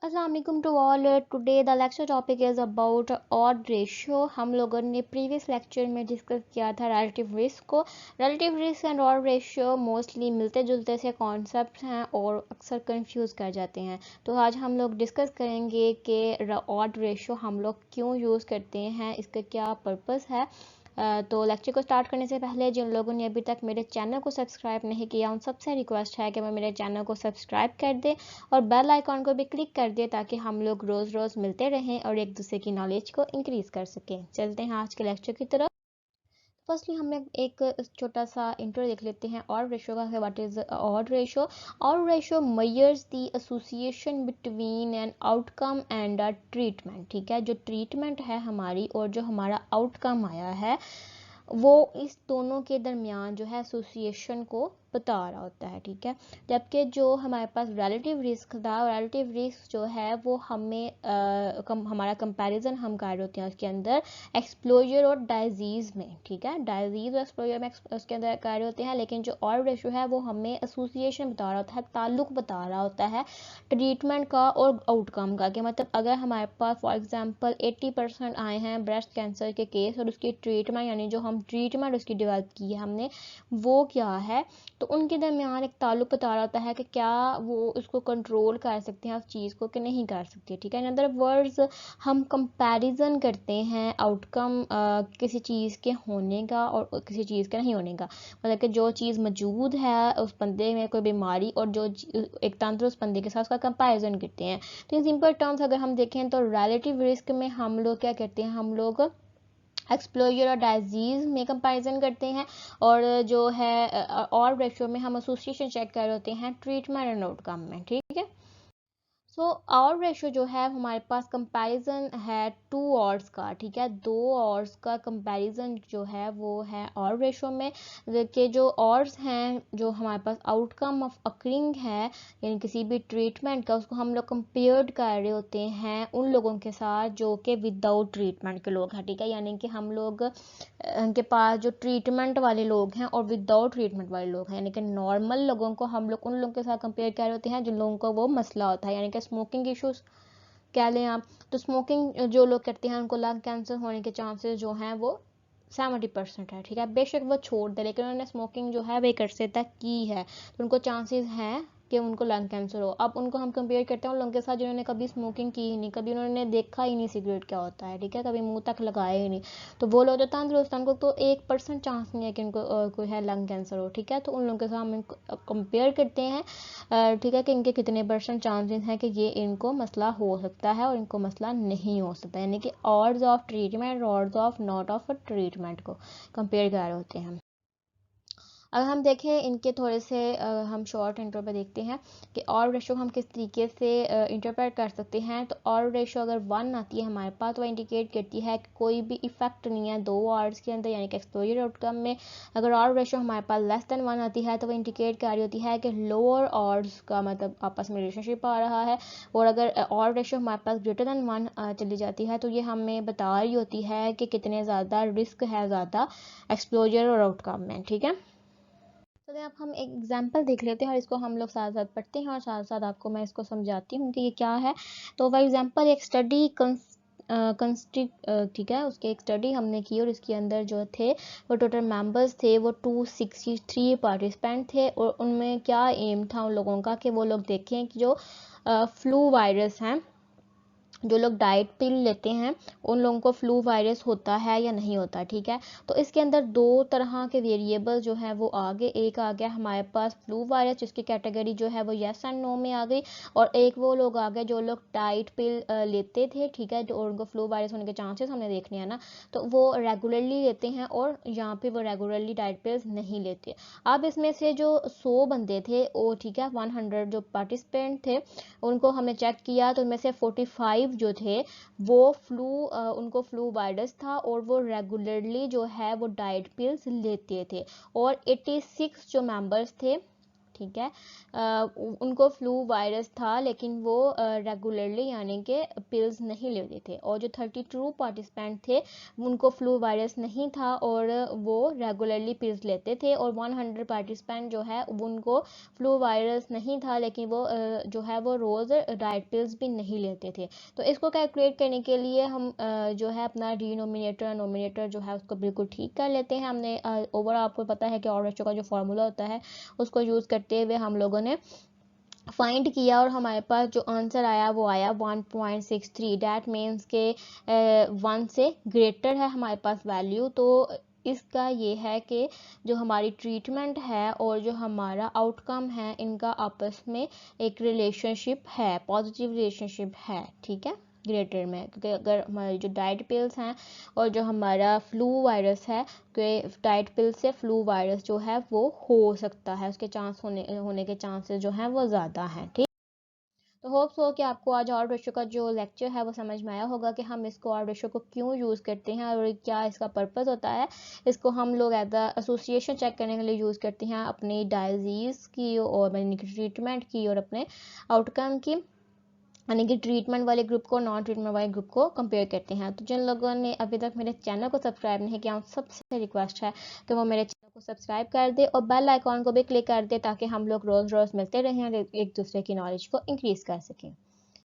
अस्सलाम वालेकुम to all. Today the lecture topic is about odd ratio. हम लोगों ने प्रीवियस लेक्चर में डिस्कस किया था रिलेटिव रिस्क को। Relative risk and odd ratio mostly मिलते जुलते से कॉन्सेप्ट हैं और अक्सर कंफ्यूज कर जाते हैं। तो आज हम लोग डिस्कस करेंगे कि ऑड रेशियो हम लोग क्यों यूज़ करते हैं, इसका क्या पर्पस है। तो लेक्चर को स्टार्ट करने से पहले जिन लोगों ने अभी तक मेरे चैनल को सब्सक्राइब नहीं किया उन सबसे रिक्वेस्ट है कि वो मेरे चैनल को सब्सक्राइब कर दे और बेल आइकॉन को भी क्लिक कर दे ताकि हम लोग रोज़ रोज़ मिलते रहें और एक दूसरे की नॉलेज को इंक्रीज़ कर सकें। चलते हैं आज के लेक्चर की तरफ। फर्स्टली हम एक छोटा सा इंट्रो देख लेते हैं ऑड रेशियो का। What is odd ratio? Odd ratio measures the association between an outcome and a treatment. ठीक है, जो ट्रीटमेंट है हमारी और जो हमारा आउटकम आया है वो इस दोनों के दरमियान जो है एसोसिएशन को बता रहा होता है। ठीक है, जबकि जो हमारे पास रिलेटिव रिस्क था, रिलेटिव रिस्क जो है वो हमें हमारा कंपैरिजन हम कर रहे होते हैं उसके अंदर एक्सप्लोजर और डाइजीज़ में। ठीक है, डाइजीज़ और एक्सप्लोजर में उसके अंदर कर रहे होते हैं, लेकिन जो ऑड रेशियो है वो हमें एसोसिएशन बता रहा होता है, ताल्लुक बता रहा होता है ट्रीटमेंट का और आउटकम का। कि मतलब अगर हमारे पास फॉर एग्जांपल 80% आए हैं ब्रेस्ट कैंसर के केस और उसकी ट्रीटमेंट यानी जो हम ट्रीटमेंट उसकी डेवलप की है हमने वो क्या है, तो उनके दरमियान एक ताल्लुक बता रहा होता है कि क्या वो उसको कंट्रोल कर सकते हैं उस चीज़ को कि नहीं कर सकते। ठीक है, इन अदर वर्ड्स हम कंपैरिजन करते हैं आउटकम किसी चीज़ के होने का और किसी चीज़ के नहीं होने का। मतलब कि जो चीज़ मौजूद है उस बंदे में कोई बीमारी और जो एक तंदुरुस्त बंदे के साथ उसका कंपैरिजन करते हैं। तो इन सिंपल टर्म्स अगर हम देखें तो रिलेटिव रिस्क में हम लोग क्या करते हैं, हम लोग एक्सप्लोजर और डाइजीज़ में कंपैरिजन करते हैं और जो है और रेशियो में हम एसोसिएशन चेक कर रहे होते हैं ट्रीटमेंट एंड आउटकम में। ठीक है, सो और रेशियो जो है हमारे पास कंपैरिजन है टू ऑर्स का। ठीक है, दो ऑर्स का कंपैरिजन जो है वो है और रेशियो में। के जो ऑर्स हैं जो हमारे पास आउटकम ऑफ अकरिंग है यानी किसी भी ट्रीटमेंट का, उसको हम लोग कंपेयर्ड कर रहे होते हैं उन लोगों के साथ जो कि विदाउट ट्रीटमेंट के लोग हैं। ठीक है, यानी कि हम लोग उनके पास जो ट्रीटमेंट वाले लोग हैं और विदाउट ट्रीटमेंट वाले लोग हैं, यानी कि नॉर्मल लोगों को हम लोग उन लोगों के साथ कंपेयर कर रहे होते हैं जिन लोगों को वो मसला होता है, यानी कि स्मोकिंग इश्यूज कह लें आप। तो स्मोकिंग जो लोग करते हैं उनको लंग कैंसर होने के चांसेस जो हैं वो 70% है। ठीक है, बेशक वो छोड़ दे लेकिन उन्होंने स्मोकिंग जो है वो एक अरसे तक की है तो उनको चांसेस हैं कि उनको लंग कैंसर हो। अब उनको हम कंपेयर करते हैं उन लोगों के साथ जिन्होंने कभी स्मोकिंग की ही नहीं, कभी उन्होंने देखा ही नहीं सिगरेट क्या होता है। ठीक है, कभी मुंह तक लगाया ही नहीं, तो वो लोग तो तंदुरुस्त, उनको तो 1% चांस नहीं है कि उनको कोई है लंग कैंसर हो। ठीक है, तो उन लोगों के साथ हम कंपेयर करते हैं। ठीक है, कि इनके कितने परसेंट चांसेस हैं कि ये इनको मसला हो सकता है और इनको मसला नहीं हो सकता, यानी कि odds of treatment odds of not of treatment को कंपेयर कर रहे होते हैं। अगर हम देखें इनके थोड़े से हम शॉर्ट इंट्रो पे देखते हैं कि और रेशो हम किस तरीके से इंटरप्रेट कर सकते हैं। तो और रेशो अगर 1 आती है हमारे पास तो वह इंडिकेट करती है कि कोई भी इफेक्ट नहीं है दो आवर्स के अंदर, यानी कि एक्सपोजर आउटकम में। अगर और रेशो हमारे पास लेस देन 1 आती है तो वह इंडिकेट कर रही होती है कि लोअर ऑर्ड्स का मतलब आपस में रिलेशनशिप आ रहा है। और अगर और रेशो हमारे पास ग्रेटर देन 1 चली जाती है तो ये हमें बता रही होती है कि कितने ज़्यादा रिस्क है ज़्यादा एक्सपोजर और आउटकम में। ठीक है, तो अब हम एक एग्जांपल देख लेते हैं और इसको हम लोग साथ साथ पढ़ते हैं और साथ साथ आपको मैं इसको समझाती हूँ कि ये क्या है। तो फॉर एग्जांपल एक स्टडी ठीक है, उसके एक स्टडी हमने की और इसके अंदर जो थे वो टोटल मेंबर्स थे वो 263 पार्टिसिपेंट थे। और उनमें क्या एम था उन लोगों का कि वो लोग देखें कि जो फ्लू वायरस हैं, जो लोग डाइट पिल लेते हैं उन लोगों को फ्लू वायरस होता है या नहीं होता। ठीक है, तो इसके अंदर दो तरह के वेरिएबल जो हैं वो आ गए। एक आ गया हमारे पास फ्लू वायरस जिसकी कैटेगरी जो है वो यस एंड नो में आ गई, और एक वो लोग आ गए जो लोग डाइट पिल लेते थे। ठीक है, जो उनको फ्लू वायरस होने के चांसेस हमने देखने हैं ना, तो वो रेगुलरली लेते हैं और यहाँ पे वो रेगुलरली डाइट पिल्स नहीं लेते। अब इसमें से जो 100 बंदे थे वो, ठीक है, 100 जो पार्टिसिपेंट थे उनको हमने चेक किया तो उनमें से 45 जो थे वो उनको फ्लू वायरस था और वो रेगुलरली जो है वो डाइट पिल्स लेते थे। और 86 जो मेंबर्स थे, ठीक है। उनको फ्लू वायरस था लेकिन वो रेगुलरली यानी कि पिल्स नहीं लेते थे, और जो 32 पार्टिसिपेंट थे उनको फ्लू वायरस नहीं था और वो रेगुलरली पिल्स लेते थे, और 100 पार्टिसिपेंट जो है उनको फ्लू वायरस नहीं था लेकिन वो जो है वो रोज़ डाइट पिल्स भी नहीं लेते थे। तो इसको कैलकुलेट करने के लिए हम जो है अपना डिनोमिनेटर नोमिनेटर जो है उसको बिल्कुल ठीक कर लेते हैं। हमने ओवर आपको पता है कि ऑड रेशियो का जो फार्मूला होता है उसको यूज़ करते हुए हम लोगों ने फाइंड किया, और हमारे पास जो आंसर आया वो आया 1.63। डैट मीन्स के 1 से ग्रेटर है हमारे पास वैल्यू। तो इसका ये है कि जो हमारी ट्रीटमेंट है और जो हमारा आउटकम है इनका आपस में एक रिलेशनशिप है, पॉजिटिव रिलेशनशिप है, ठीक है, ग्रेटर में। क्योंकि अगर हमारी जो डाइट पिल्स हैं और जो हमारा फ्लू वायरस है, कि डाइट पिल से फ्लू वायरस जो है वो हो सकता है, उसके चांस होने के चांसेस जो हैं वो ज़्यादा हैं, ठीक। तो होप्स हो कि आपको आज ऑड रेशो का जो लेक्चर है वो समझ में आया होगा कि हम इसको ऑड रेशो को क्यों यूज़ करते हैं और क्या इसका पर्पस होता है। इसको हम लोग एज अ एसोसिएशन चेक करने के लिए यूज़ करते हैं, अपनी डायजीज़ की और यानी कि ट्रीटमेंट की और अपने आउटकम की, यानी कि ट्रीटमेंट वाले ग्रुप को नॉन ट्रीटमेंट वाले ग्रुप को कंपेयर करते हैं। तो जिन लोगों ने अभी तक मेरे चैनल को सब्सक्राइब नहीं किया, सबसे रिक्वेस्ट है कि वो मेरे चैनल को सब्सक्राइब कर दे और बेल आइकॉन को भी क्लिक कर दे, ताकि हम लोग रोज़ रोज़ मिलते रहें और एक दूसरे की नॉलेज को इंक्रीज़ कर सकें।